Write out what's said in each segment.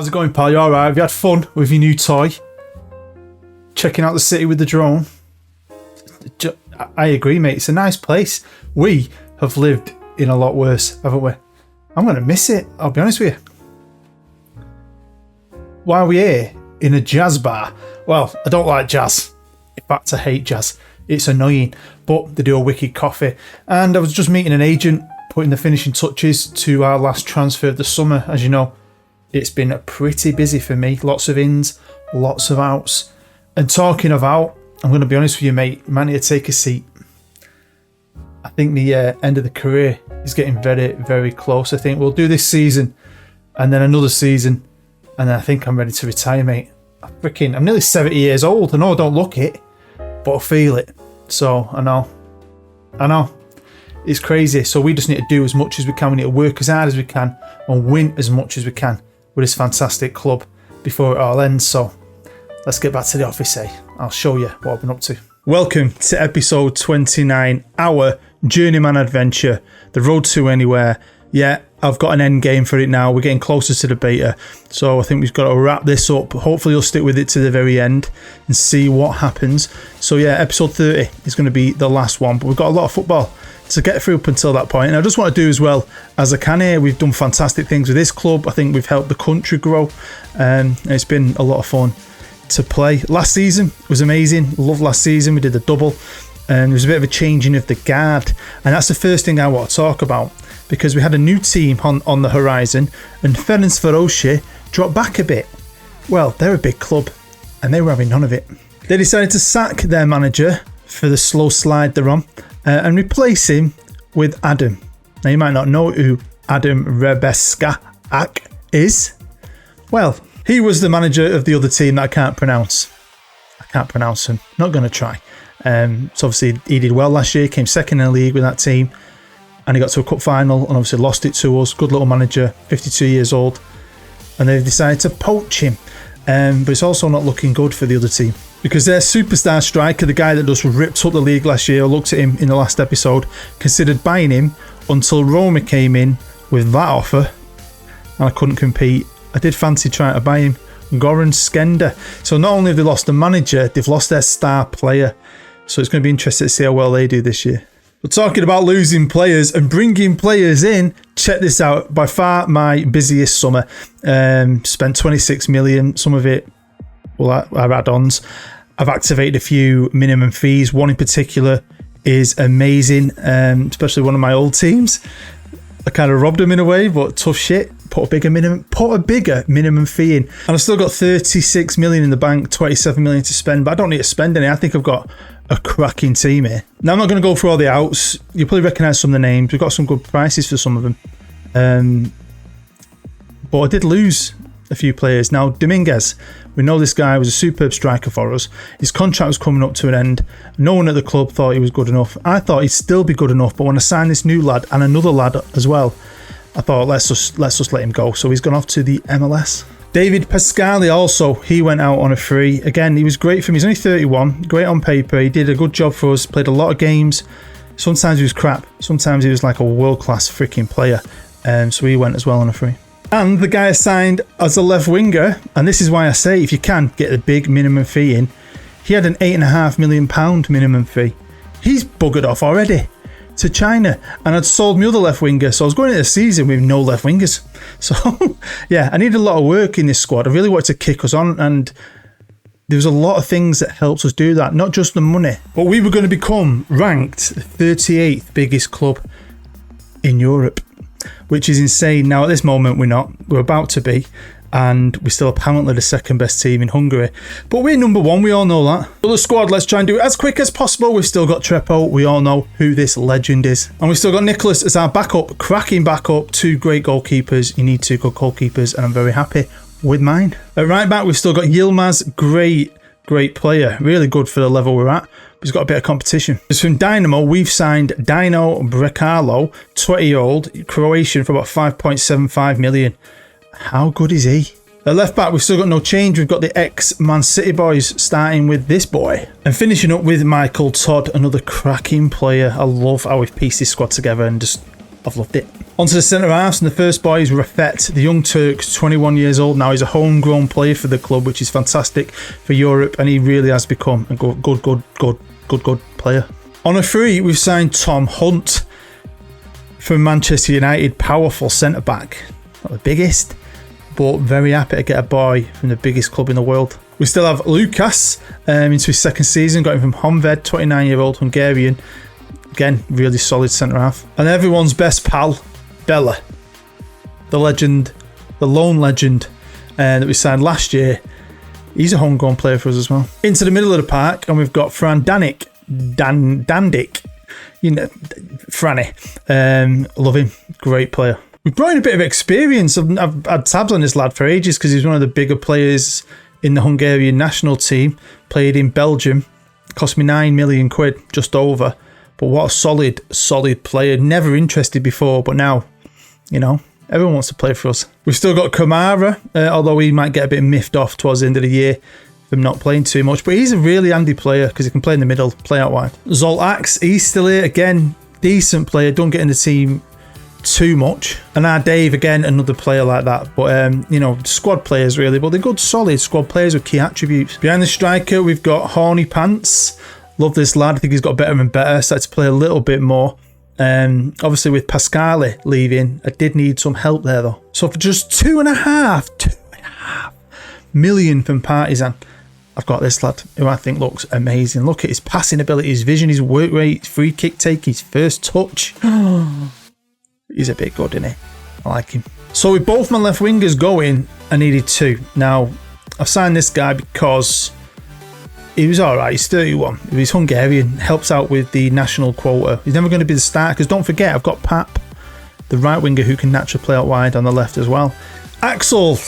How's it going, pal? You alright? Have you had fun with your new toy? Checking out the city with the drone? I agree, mate. It's a nice place. We have lived in a lot worse, haven't we? I'm going to miss it, I'll be honest with you. Why are we here? In a jazz bar? Well, I don't like jazz. In fact, I hate jazz. It's annoying, but they do a wicked coffee. And I was just meeting an agent, putting the finishing touches to our last transfer of the summer. As you know, it's been pretty busy for me. Lots of ins, lots of outs. And talking of out, I'm going to be honest with you, mate. You might need to take a seat. I think the end of the career is getting very, very close. I think we'll do this season and then another season. And then I think I'm ready to retire, mate. I'm nearly 70 years old. I know I don't look it, but I feel it. So I know. It's crazy. So we just need to do as much as we can. We need to work as hard as we can and win as much as we can with this fantastic club before it all ends. So let's get back to the office, eh? I'll show you what I've been up to. Welcome to episode 29, our Journeyman adventure, the road to anywhere. Yeah, I've got an end game for it now. We're getting closer to the beta. So I think we've got to wrap this up. Hopefully you'll stick with it to the very end and see what happens. So yeah, episode 30 is going to be the last one. But we've got a lot of football to get through up until that point. And I just want to do as well as I can here. We've done fantastic things with this club. I think we've helped the country grow. And it's been a lot of fun to play. Last season was amazing. Loved last season. We did the double. And there was a bit of a changing of the guard. And that's the first thing I want to talk about. Because we had a new team on the horizon, and Ferencvárosi dropped back a bit. Well, they're a big club, and they were having none of it. They decided to sack their manager for the slow slide they're on, and replace him with Adam. Now, you might not know who Adam Rebeska-Ak is. Well, he was the manager of the other team that I can't pronounce. I can't pronounce him. Not going to try. So obviously, he did well last year, came second in the league with that team. And he got to a cup final and obviously lost it to us. Good little manager, 52 years old. And they've decided to poach him. But it's also not looking good for the other team. Because their superstar striker, the guy that just ripped up the league last year, I looked at him in the last episode, considered buying him until Roma came in with that offer. And I couldn't compete. I did fancy trying to buy him. Goran Skender. So not only have they lost the manager, they've lost their star player. So it's going to be interesting to see how well they do this year. But talking about losing players and bringing players in, check this out. By far my busiest summer. Spent 26 million. Some of it, well, are add-ons. I've activated a few minimum fees. One in particular is amazing, especially one of my old teams. I kind of robbed them in a way, but tough shit. Put a bigger minimum fee in. And I've still got 36 million in the bank, 27 million to spend, but I don't need to spend any. I think I've got a cracking team here. Now, I'm not going to go through all the outs. You'll probably recognise some of the names. We've got some good prices for some of them. But I did lose a few players. Now, Dominguez, we know this guy was a superb striker for us. His contract was coming up to an end. No one at the club thought he was good enough. I thought he'd still be good enough, but when I signed this new lad and another lad as well, I thought, let's just let him go. So he's gone off to the MLS. David Pascali also, he went out on a free. Again, he was great for me. He's only 31, great on paper. He did a good job for us, played a lot of games. Sometimes he was crap. Sometimes he was like a world-class freaking player. So he went as well on a free. And the guy I signed as a left winger, and this is why I say if you can get a big minimum fee in, he had an £8.5 million minimum fee. He's buggered off already to China, and I'd sold my other left winger, so I was going into the season with no left wingers. So yeah, I needed a lot of work in this squad. I really wanted to kick us on, and there was a lot of things that helped us do that, not just the money, but we were going to become ranked 38th biggest club in Europe, which is insane. Now at this moment we're about to be, and we're still apparently the second best team in Hungary. But we're number one, we all know that. So the squad, let's try and do it as quick as possible. We've still got Trepo, we all know who this legend is. And we've still got Nicholas as our backup, cracking backup, two great goalkeepers. You need two good goalkeepers, and I'm very happy with mine. At right back, we've still got Yilmaz, great player, really good for the level we're at. He's got a bit of competition. As from Dynamo, we've signed Dino Brekalo, 20-year-old, Croatian, for about 5.75 million. How good is he? At left back, we've still got no change. We've got the ex-Man City boys, starting with this boy. And finishing up with Michael Todd, another cracking player. I love how we've pieced this squad together and just I've loved it. Onto the centre halves, and the first boy is Rafet, the young Turk, 21 years old now. He's a homegrown player for the club, which is fantastic for Europe, and he really has become a good player. On a free, we've signed Tom Hunt from Manchester United, powerful centre back. Not the biggest, but very happy to get a boy from the biggest club in the world. We still have Lucas into his second season, got him from Honved, 29-year-old Hungarian. Again, really solid centre half. And everyone's best pal, Bella, the legend, the lone legend that we signed last year. He's a homegrown player for us as well. Into the middle of the park, and we've got Fran Dandic, you know, Franny. Love him, great player. We've brought in a bit of experience. I've had tabs on this lad for ages because he's one of the bigger players in the Hungarian national team. Played in Belgium, cost me 9 million quid, just over. But what a solid player. Never interested before, but now, you know, everyone wants to play for us. We've still got Kamara, although he might get a bit miffed off towards the end of the year from not playing too much. But he's a really handy player because he can play in the middle, play out wide. Zoltax, he's still here. Again, decent player. Don't get in the team too much. And our Dave, again, another player like that. But, you know, squad players really. But they're good, solid squad players with key attributes. Behind the striker, we've got Horny Pants. Love this lad. I think he's got better and better. Started to play a little bit more. Obviously with Pascali leaving, I did need some help there though. So for just 2.5 million from Partizan, I've got this lad who I think looks amazing. Look at his passing ability, his vision, his work rate, his free kick take, his first touch. He's a bit good, isn't he? I like him. So with both my left wingers going, I needed 2. Now, I've signed this guy because he was alright, he's 31. He's Hungarian, helps out with the national quota. He's never going to be the starter because don't forget, I've got Pap, the right winger who can naturally play out wide on the left as well. Axel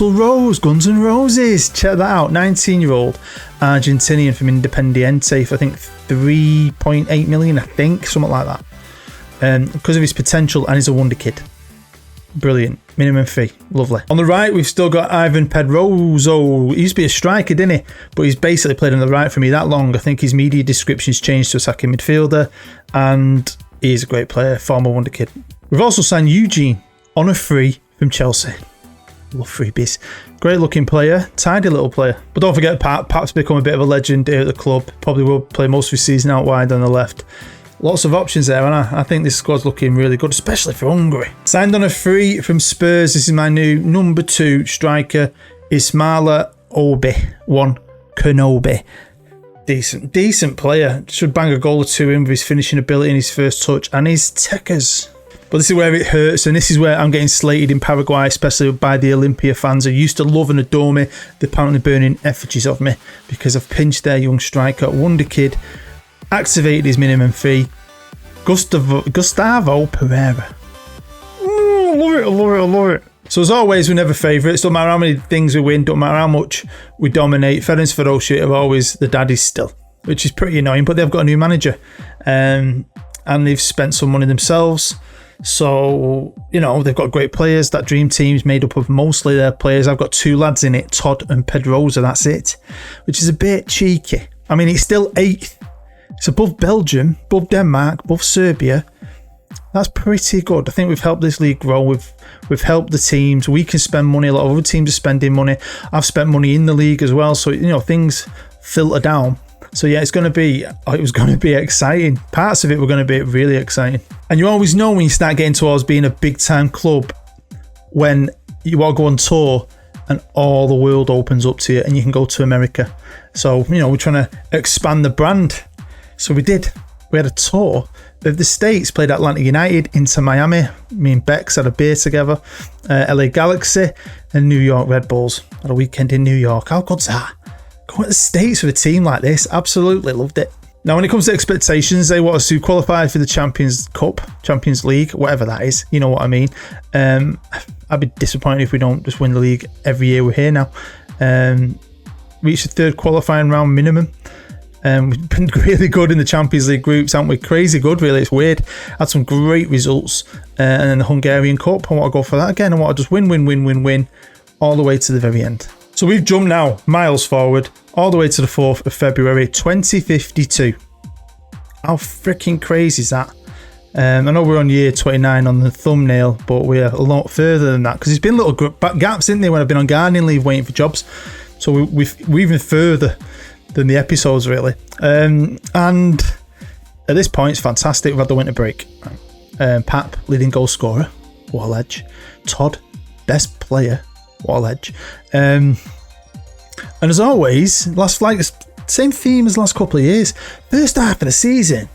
Rose, Guns N' Roses, check that out. 19-year-old Argentinian from Independiente for I think 3.8 million, I think, something like that. Because of his potential, and he's a wonder kid. Brilliant. Minimum fee. Lovely. On the right, we've still got Ivan Pedroso. He used to be a striker, didn't he? But he's basically played on the right for me that long. I think his media description's changed to attacking midfielder, and he's a great player, former wonder kid. We've also signed Eugene on a free from Chelsea. Love freebies. Great looking player, tidy little player. But don't forget Pap's become a bit of a legend here at the club. Probably will play most of his season out wide on the left. Lots of options there, and I think this squad's looking really good, especially for Hungary. Signed on a free from Spurs. This is my new number 2 striker, Ismaila Obi-Wan Kenobi. Decent player. Should bang a goal or 2 in with his finishing ability and his first touch and his tickers. But this is where it hurts, and this is where I'm getting slated in Paraguay, especially by the Olympia fans who used to love and adore me. They're apparently burning effigies of me because I've pinched their young striker, wonder kid, activated his minimum fee, Gustavo Pereira. I love it. So as always, we're never favourites. Don't matter how many things we win, don't matter how much we dominate. Ferencvárosi are always the daddies still, which is pretty annoying, but they've got a new manager. And they've spent some money themselves. So, you know, they've got great players. That dream team's made up of mostly their players. I've got 2 lads in it, Todd and Pedrosa, that's it. Which is a bit cheeky. I mean, it's still 8th. It's above Belgium, above Denmark, above Serbia. That's pretty good. I think we've helped this league grow. We've helped the teams. We can spend money. A lot of other teams are spending money. I've spent money in the league as well. So, you know, things filter down. So, yeah, it was going to be exciting. Parts of it were going to be really exciting. And you always know when you start getting towards being a big-time club when you want to go on tour and all the world opens up to you and you can go to America. So, you know, we're trying to expand the brand. So we did. We had a tour of the States, played Atlanta United, into Miami. Me and Bex had a beer together. LA Galaxy and New York Red Bulls. Had a weekend in New York. How good's that? Going to the States with a team like this. Absolutely loved it. Now, when it comes to expectations, they want us to qualify for the Champions Cup, Champions League, whatever that is. You know what I mean. I'd be disappointed if we don't just win the league every year we're here now. Reach the 3rd qualifying round minimum. We've been really good in the Champions League groups, haven't we? Crazy good, really. It's weird. Had some great results. And then the Hungarian Cup, I want to go for that again. I want to just win, all the way to the very end. So we've jumped now, miles forward, all the way to the 4th of February, 2052. How freaking crazy is that? I know we're on year 29 on the thumbnail, but we're a lot further than that because there's been little gaps, isn't there, when I've been on gardening leave waiting for jobs. So we're even further than the episodes, really. And at this point, it's fantastic. We've had the winter break. Pap, leading goal scorer, what a ledge. Todd, best player, what a ledge. And as always, same theme as the last couple of years. First half of the season,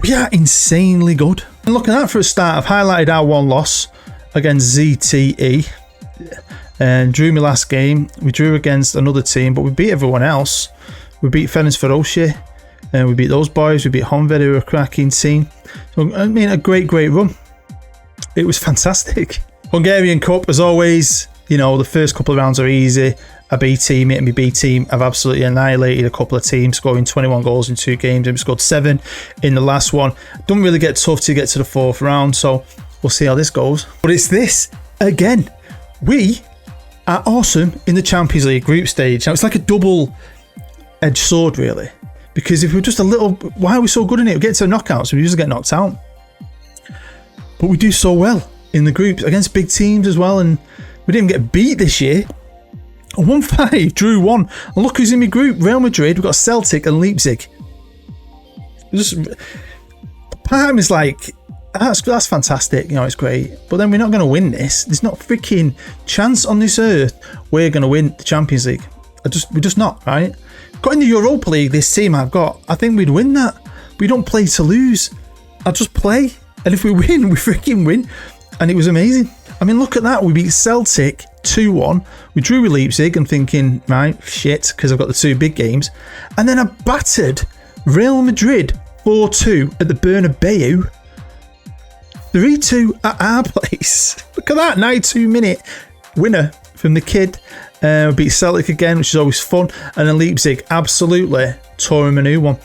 we are insanely good. And looking at that for a start, I've highlighted our one loss against ZTE. And drew my last game. We drew against another team, but we beat everyone else. We beat Ferencvárosi, and we beat those boys. We beat Honvéd, who are a cracking team. So, I mean, a great run. It was fantastic. Hungarian Cup, as always, you know, the first couple of rounds are easy. A B team, it and my B team have absolutely annihilated a couple of teams, scoring 21 goals in 2 games. And we scored 7 in the last one. Don't really get tough to get to the 4th round, so we'll see how this goes. But it's this again. We are awesome in the Champions League group stage. Now, it's like a double-edged sword, really. Because if we're just a little... Why are we so good in it? We get to knockouts, we usually get knocked out. But we do so well in the groups against big teams as well. And we didn't get beat this year. 1-5, drew 1. And look who's in my group. Real Madrid, we've got Celtic and Leipzig. Just... Part of me is like... That's fantastic, you know, it's great. But then we're not going to win this. There's not a freaking chance on this earth we're going to win the Champions League. We're just not, right? Got in the Europa League, this team I've got, I think we'd win that. We don't play to lose. I'll just play. And if we win, we freaking win. And it was amazing. I mean, look at that. We beat Celtic 2-1. We drew with Leipzig and thinking, right, shit, because I've got the 2 big games. And then I battered Real Madrid 4-2 at the Bernabeu. 3-2 at our place. Look at that, 92-minute winner from the kid. We beat Celtic again, which is always fun. And then Leipzig absolutely tore him a new one.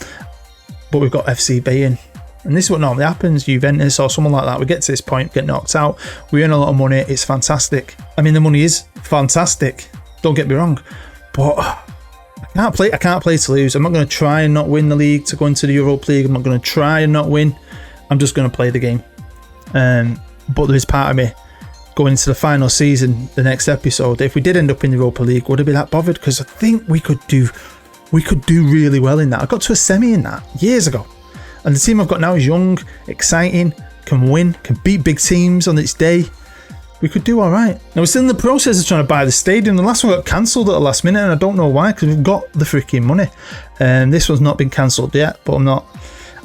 But we've got FC Bayern. And this is what normally happens. Juventus or someone like that. We get to this point, get knocked out. We earn a lot of money. It's fantastic. I mean, the money is fantastic. Don't get me wrong. But I can't play to lose. I'm not going to try and not win the league to go into the Europa League. I'm not going to try and not win. I'm just going to play the game. But there is part of me going into the final season, the next episode. If we did end up in the Europa League, would I be that bothered? Because I think we could do really well in that. I got to a semi in that years ago, and the team I've got now is young, exciting, can win, can beat big teams on its day. We could do all right. Now we're still in the process of trying to buy the stadium. The last one got cancelled at the last minute, and I don't know why, because we've got the freaking money. This one's not been cancelled yet, but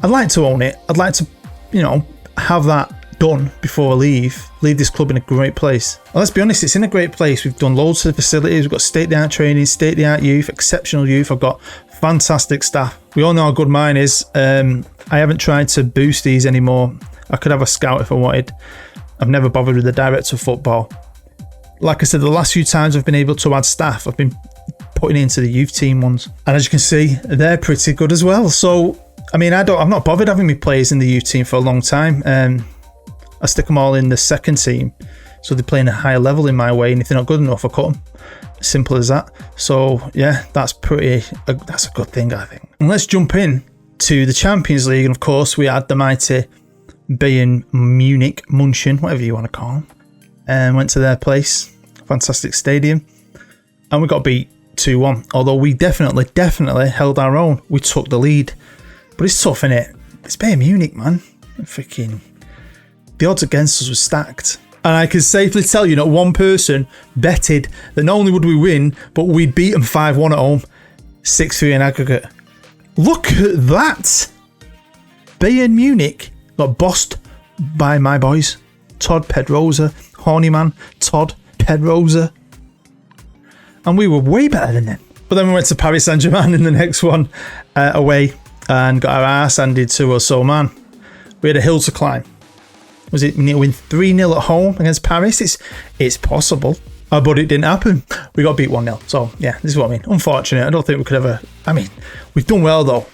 I'd like to own it. I'd like to, you know, have that done before I leave this club in a great place. Well, let's be honest, it's in a great place. We've done loads of facilities. We've got state-of-the-art training, state-of-the-art youth, exceptional youth. I've got fantastic staff. We all know how good mine is. I haven't tried to boost these anymore. I could have a scout if I wanted. I've never bothered with the director of football. Like I said, the last few times I've been able to add staff, I've been putting into the youth team ones. And as you can see, they're pretty good as well. So, I mean, I'm not bothered having me players in the youth team for a long time. I stick them all in the second team, so they're playing a higher level in my way, and if they're not good enough, I cut them. Simple as that. So yeah, that's a good thing, I think. And let's jump in to the Champions League, and of course we had the mighty Bayern Munich, München, whatever you want to call them, and went to their place, fantastic stadium, and we got beat 2-1. Although we definitely held our own. We took the lead, but it's tough, innit? It's Bayern Munich, man. Freaking. The odds against us were stacked. And I can safely tell you not one person betted that not only would we win, but we'd beat them 5-1 at home, 6-3 in aggregate. Look at that! Bayern Munich got bossed by my boys. Todd Pedrosa, horny man, Todd Pedrosa. And we were way better than them. But then we went to Paris Saint-Germain in the next one away and got our arse handed to us. So man, we had a hill to climb. Was it win 3-0 at home against Paris? It's possible. But it didn't happen. We got beat 1-0. So, yeah, this is what I mean. Unfortunate. I don't think we could ever... I mean, we've done well, though,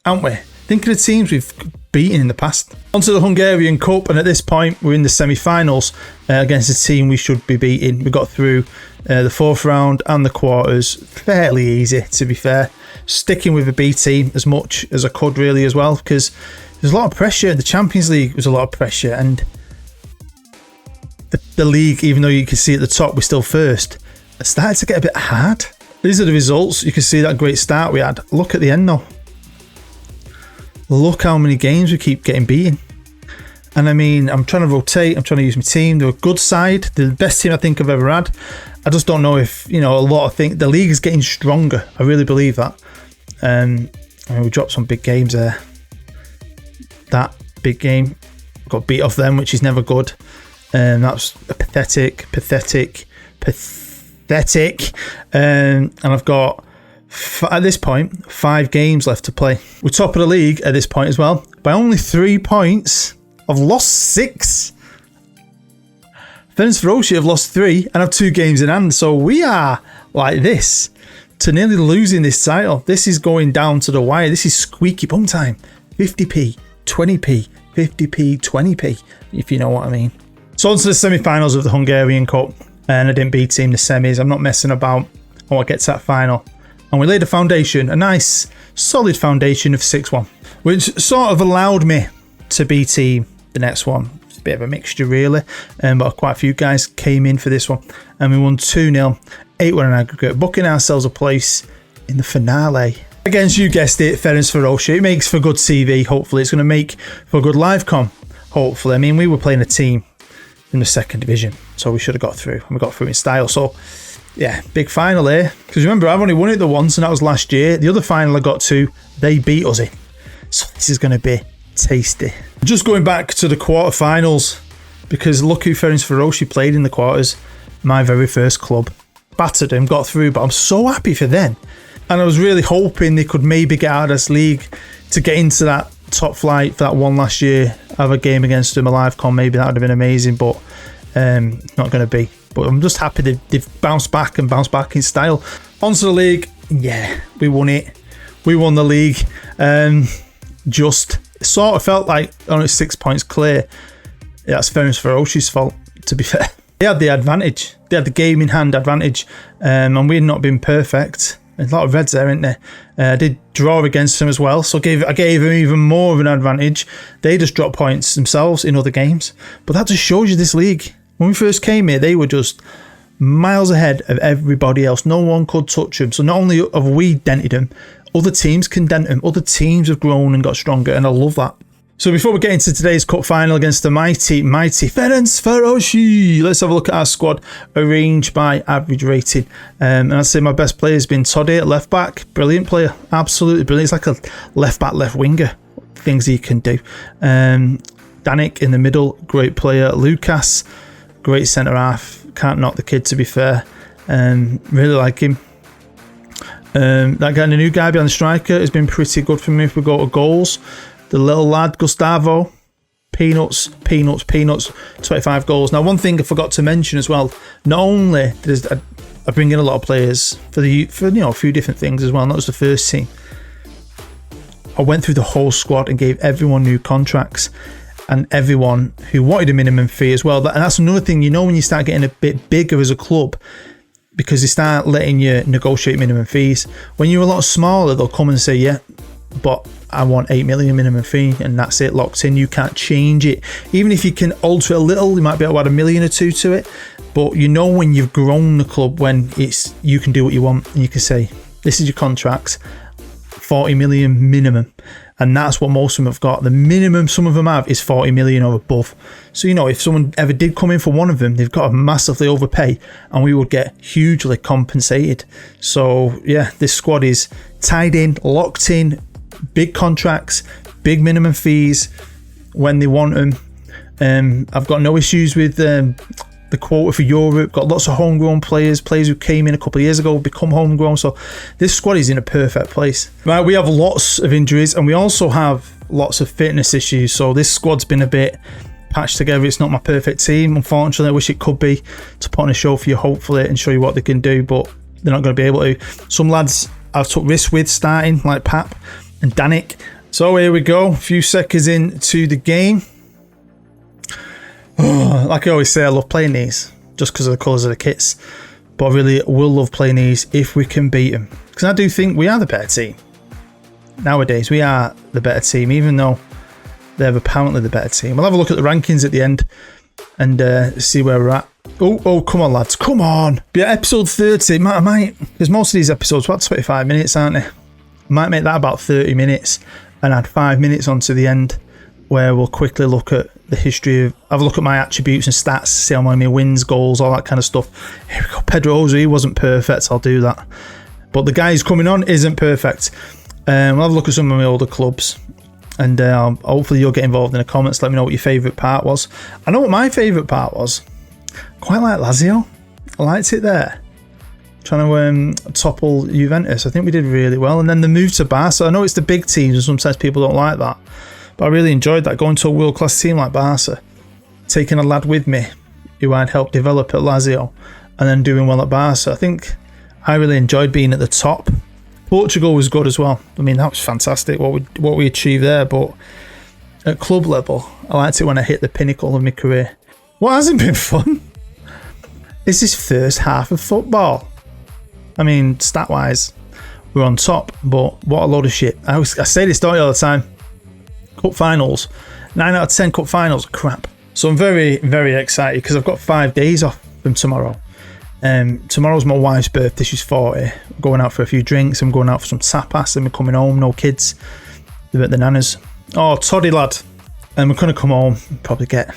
haven't we? Think of the teams we've beaten in the past. Onto the Hungarian Cup, and at this point, we're in the semi-finals against a team we should be beating. We got through the 4th round and the quarters. Fairly easy, to be fair. Sticking with the B team as much as I could, really, as well, because there's a lot of pressure. The Champions League was a lot of pressure, and the league, even though you can see at the top we're still first, it started to get a bit hard. These are the results. You can see that great start we had. Look at the end though. Look how many games we keep getting beaten. And I mean, I'm trying to rotate. I'm trying to use my team. They're a good side. They're the best team I think I've ever had. I just don't know if, you know, a lot of things. The league is getting stronger. I really believe that. I mean, we dropped some big games there. That big game got beat off them, which is never good. That's pathetic. And I've got, at this point, 5 games left to play. We're top of the league at this point as well. By only 3 points. I've lost 6. Ferencvárosi have lost 3 and have 2 games in hand. So we are like this to nearly losing this title. This is going down to the wire. This is squeaky bum time. 50p, 20p, 50p, 20p, if you know what I mean. So on to the semi-finals of the Hungarian Cup. And I didn't beat team the semis. I'm not messing about. I want to get to that final. And we laid a foundation, a nice, solid foundation of 6-1, which sort of allowed me to beat team the next one. It's a bit of a mixture, really. But quite a few guys came in for this one. And we won 2-0, 8-1 in aggregate, booking ourselves a place in the finale. Against, you guessed it, Ferencvárosi. It makes for good TV, hopefully. It's going to make for a good live com, hopefully. I mean, we were playing a team in the 2nd division, so we should have got through, and we got through in style. So yeah, big final here, because remember, I've only won it the once, and that was last year. The other final I got to, they beat us in, so this is going to be tasty. Just going back to the quarterfinals, because look who Ferencvárosi played in the quarters. My very first club. Battered him, got through, but I'm so happy for them, and I was really hoping they could maybe get out of this league to get into that top flight for that one last year. Have a game against them, a live con, maybe that would have been amazing, but not going to be. But I'm just happy they've bounced back and bounced back in style. Onto the league. Yeah, we won it. We won the league. Just sort of felt like only 6 points clear. Yeah, that's Ferencvárosi's fault, to be fair. They had the advantage. They had the game in hand advantage, and we had not been perfect. There's a lot of reds there, isn't there? I did draw against them as well, so I gave them even more of an advantage. They just dropped points themselves in other games. But that just shows you this league. When we first came here, they were just miles ahead of everybody else. No one could touch them. So not only have we dented them, other teams can dent them. Other teams have grown and got stronger, and I love that. So before we get into today's cup final against the mighty Ferencvárosi, let's have a look at our squad arranged by average rating. And I'd say my best player has been Toddy at left back. Brilliant player, absolutely brilliant. He's like a left back, left winger. Things he can do. Danik in the middle, great player. Lucas, great centre half. Can't knock the kid, to be fair. Really like him. That guy, the new guy behind the striker, has been pretty good for me if we go to goals. The little lad, Gustavo, peanuts, 25 goals. Now, one thing I forgot to mention as well, not only did I bring in a lot of players for you know, a few different things as well, not just the first team. I went through the whole squad and gave everyone new contracts, and everyone who wanted a minimum fee as well. And that's another thing, you know, when you start getting a bit bigger as a club, because they start letting you negotiate minimum fees. When you're a lot smaller, they'll come and say, yeah, but I want 8 million minimum fee, and that's it, locked in. You can't change it. Even if you can alter it a little, you might be able to add $1 million or 2 to it. But you know, when you've grown the club, when it's, you can do what you want, and you can say, this is your contract, 40 million minimum. And that's what most of them have got. The minimum some of them have is 40 million or above. So, you know, if someone ever did come in for one of them, they've got to massively overpay, and we would get hugely compensated. So, yeah, this squad is tied in, locked in, big contracts, big minimum fees when they want them. I've got no issues with the quota for Europe. Got lots of homegrown players who came in a couple of years ago, become homegrown. So this squad is in a perfect place. Right, we have lots of injuries, and we also have lots of fitness issues. So this squad's been a bit patched together. It's not my perfect team, unfortunately. I wish it could be, to put on a show for you, hopefully, and show you what they can do, but they're not going to be able to. Some lads I've took risks with starting, like Pap and Danik. So here we go, a few seconds into the game. Like I always say, I love playing these just because of the colours of the kits, but I really will love playing these if we can beat them, because I do think we are the better team nowadays. We are the better team, even though they're apparently the better team. We'll have a look at the rankings at the end and see where we're at. Oh, come on, lads. Come on. But yeah, episode 30. I might, because most of these episodes are about 25 minutes, aren't they? I might make that about 30 minutes and add 5 minutes onto the end where we'll quickly look at the history of, have a look at my attributes and stats, see how many wins, goals, all that kind of stuff. Here we go. Pedrosa, he wasn't perfect. I'll do that. But the guy who's coming on isn't perfect. We'll have a look at some of my older clubs. And hopefully you'll get involved in the comments. Let me know what your favourite part was. I know what my favourite part was. Quite like Lazio. I liked it there. Trying to topple Juventus. I think we did really well. And then the move to Barca. I know it's the big teams and sometimes people don't like that. But I really enjoyed that. Going to a world-class team like Barca. Taking a lad with me who I'd helped develop at Lazio. And then doing well at Barca. I think I really enjoyed being at the top. Portugal was good as well. I mean, that was fantastic what we achieved there. But at club level, I liked it when I hit the pinnacle of my career. What hasn't been fun is this first half of football. I mean, stat-wise, we're on top, but what a load of shit. I say this, don't I, all the time. Cup finals. 9 out of 10 cup finals are crap. So I'm very, very excited because I've got 5 days off from tomorrow. Tomorrow's my wife's birthday. She's 40. I'm going out for a few drinks. I'm going out for some tapas and we're coming home. No kids. They're at the nanas. Oh, toddy lad. And we're going to come home and probably get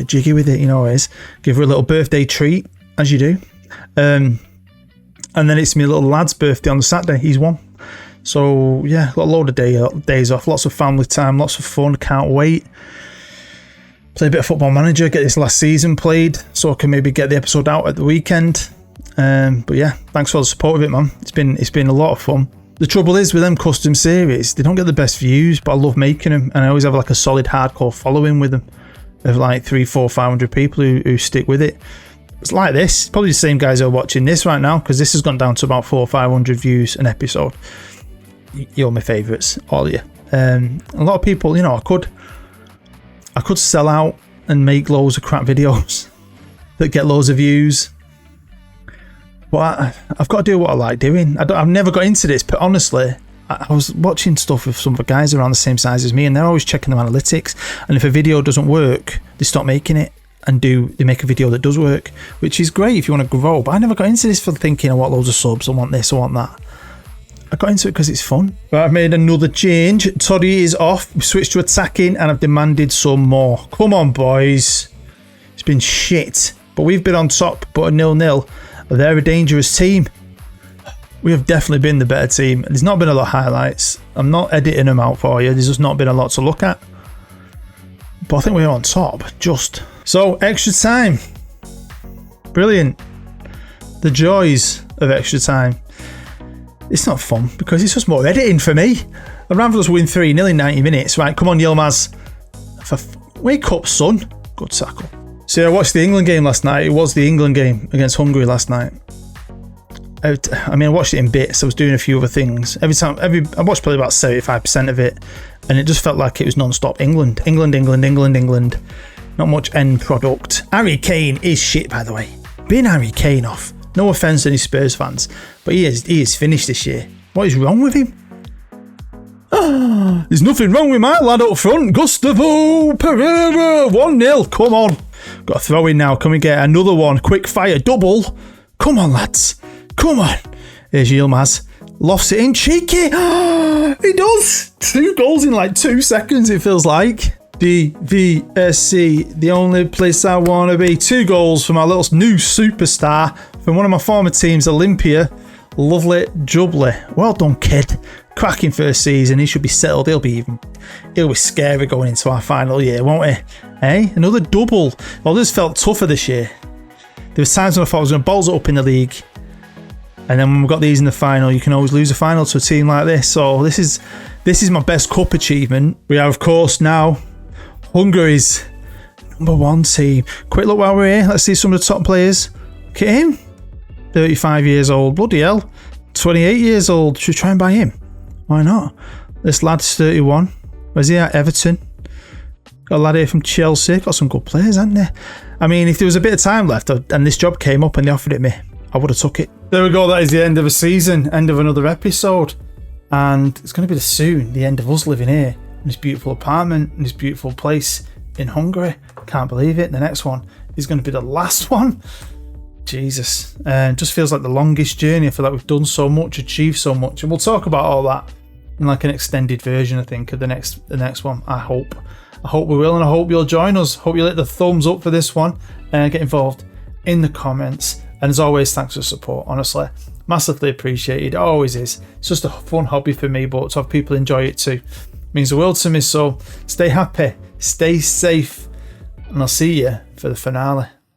jiggy with it, always. Give her a little birthday treat, as you do. And then it's my little lad's birthday on the Saturday. He's 1. So, yeah, got a load of days off. Lots of family time, lots of fun. Can't wait. Play a bit of Football Manager, get this last season played, so I can maybe get the episode out at the weekend. But yeah, thanks for all the support with it, man. It's been a lot of fun. The trouble is with them custom series, they don't get the best views, but I love making them, and I always have like a solid hardcore following with them of like 300, 400, 500 people who stick with it. It's like this. Probably the same guys who are watching this right now, because this has gone down to about 400 or 500 views an episode. You're my favourites, all of you. A lot of people, I could sell out and make loads of crap videos that get loads of views. But I've got to do what I like doing. I've never got into this, but honestly, I was watching stuff with some of the guys around the same size as me, and they're always checking the analytics. And if a video doesn't work, they stop making it and they make a video that does work, which is great if you want to grow. But I never got into this for thinking I want loads of subs, I want this, I want that. I got into it because it's fun. But I've made another change. Toddy is off. We switched to attacking and I've demanded some more. Come on, boys. It's been shit. But we've been on top, but a 0-0. They're a dangerous team. We have definitely been the better team. There's not been a lot of highlights. I'm not editing them out for you. There's just not been a lot to look at. But I think we're on top. Just. So, extra time. Brilliant. The joys of extra time. It's not fun because it's just more editing for me. I'd rather just win 3-0 in 90 minutes. Right, come on, Yilmaz. Wake up, son. Good tackle. So I watched the England game last night. It was the England game against Hungary last night. I watched it in bits. I was doing a few other things. I watched probably about 75% of it, and it just felt like it was non-stop England. England. Not much end product. Harry Kane is shit, by the way. Bin Harry Kane off. No offence to any Spurs fans, but he is finished this year. What is wrong with him? There's nothing wrong with my lad up front. Gustavo Pereira, 1-0. Come on. Got a throw in now. Can we get another one? Quick fire double. Come on, lads. Come on. Here's Yilmaz. Lofts it in. Cheeky. He does. 2 goals in like 2 seconds, it feels like. DVSC, the only place I want to be. 2 goals from our little new superstar from one of my former teams, Olympia. Lovely jubbly. Well done, kid. Cracking first season. He should be settled. He'll be scary going into our final year, won't he? Hey, another double. Well, this felt tougher this year. There was times when I thought I was going to balls it up in the league, and then when we got these in the final, you can always lose a final to a team like this. So this is my best cup achievement. We are, of course, now Hungary's #1 team. Quick look while we're here. Let's see some of the top players. Look at him. 35 years old. Bloody hell. 28 years old. Should we try and buy him? Why not? This lad's 31. Where's he at? Everton. Got a lad here from Chelsea. Got some good players, haven't they? I mean, if there was a bit of time left and this job came up and they offered it me, I would have took it. There we go. That is the end of a season. End of another episode. And it's going to be soon the end of us living here. in his beautiful apartment, in his beautiful place in Hungary. Can't believe it. The next one is going to be the last one. Jesus. Just feels like the longest journey. I feel like we've done so much, achieved so much, and we'll talk about all that in like an extended version, I think, of the next one. I hope we will, and I hope you'll join us. Hope you'll hit the thumbs up for this one and get involved in the comments. And as always, thanks for the support. Honestly, massively appreciated. It always is. It's just a fun hobby for me, but to have people enjoy it too means the world to me. So stay happy, stay safe, and I'll see you for the finale.